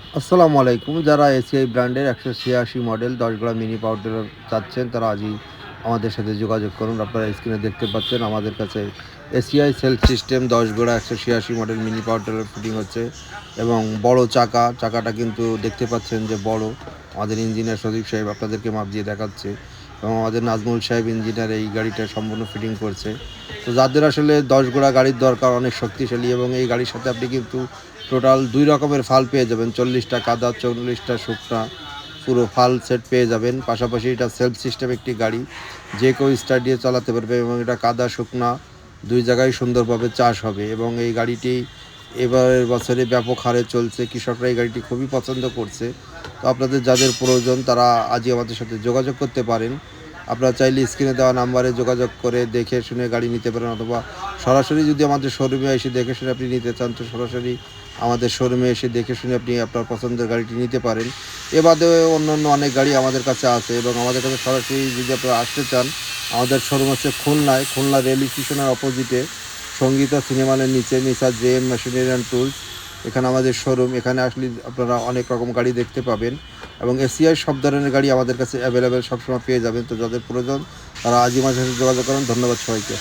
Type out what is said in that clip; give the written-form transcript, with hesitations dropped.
আসসালামু আলাইকুম। যারা এসিআই ব্র্যান্ডের ১৮৬ মডেল ১০ গড়া মিনি পাওয়ার টিলার চাচ্ছেন, তারা আজই আমাদের সাথে যোগাযোগ করুন। আপনারা স্ক্রিনে দেখতে পাচ্ছেন আমাদের কাছে এসিআই সেলফ সিস্টেম ১০ গড়া ১৮৬ model mini power tiller fitting হচ্ছে এবং বড় চাকাটা কিন্তু দেখতে পাচ্ছেন যে বড়। আমাদের ইঞ্জিনিয়ার সজীব সাহেব আপনাদেরকে মাপ দিয়ে দেখাচ্ছে এবং আমাদের নাজমুল সাহেব ইঞ্জিনিয়ার এই গাড়িটা সম্পূর্ণ ফিটিং করছে। তো যাদের আসলে ১০ গড়া গাড়ির দরকার, অনেক শক্তিশালী, এবং এই গাড়ির সাথে আপনি কিন্তু টোটাল ২ রকমের ফাল পেয়ে যাবেন। ৪০টা কাদা, ৪০টা শুকনা, পুরো ফাল সেট পেয়ে যাবেন। পাশাপাশি এটা সেলফ সিস্টেম একটি গাড়ি, যে কেউ স্টার্ট দিয়ে চালাতে পারবে এবং এটা কাদা শুকনা ২ জায়গায় সুন্দরভাবে চাষ হবে। এবং এই গাড়িটি এবারের বছরে ব্যাপক হারে চলছে। কৃষকরা এই গাড়িটি খুবই পছন্দ করছে। তো আপনাদের যাদের প্রয়োজন তারা আজই আমাদের সাথে যোগাযোগ করতে পারেন। আপনারা চাইলে স্ক্রিনে দেওয়া নাম্বারে যোগাযোগ করে দেখে শুনে গাড়ি নিতে পারেন, অথবা সরাসরি যদি আমাদের শোরুমে এসে দেখে শুনে আপনি নিতে চান, তো সরাসরি আমাদের শোরুমে এসে দেখে শুনে আপনি আপনার পছন্দের গাড়িটি নিতে পারেন। এ বাদেও অন্যান্য অনেক গাড়ি আমাদের কাছে আছে এবং আমাদের কাছে সরাসরি যদি আপনারা আসতে চান, আমাদের শোরুম হচ্ছে খুলনায়, খুলনা রেল স্টেশনের অপোজিটে সঙ্গীতা সিনেমানের নিচে Nisar JM machinery and tools, এখানে আমাদের শোরুম। এখানে আসলে আপনারা অনেক রকম গাড়ি দেখতে পাবেন এবং এসিআই সব ধরনের গাড়ি আমাদের কাছে অ্যাভেলেবেল সবসময় পেয়ে যাবেন। তো যাদের প্রয়োজন তারা আজই আমাদের সাথে যোগাযোগ করেন। ধন্যবাদ সবাইকে।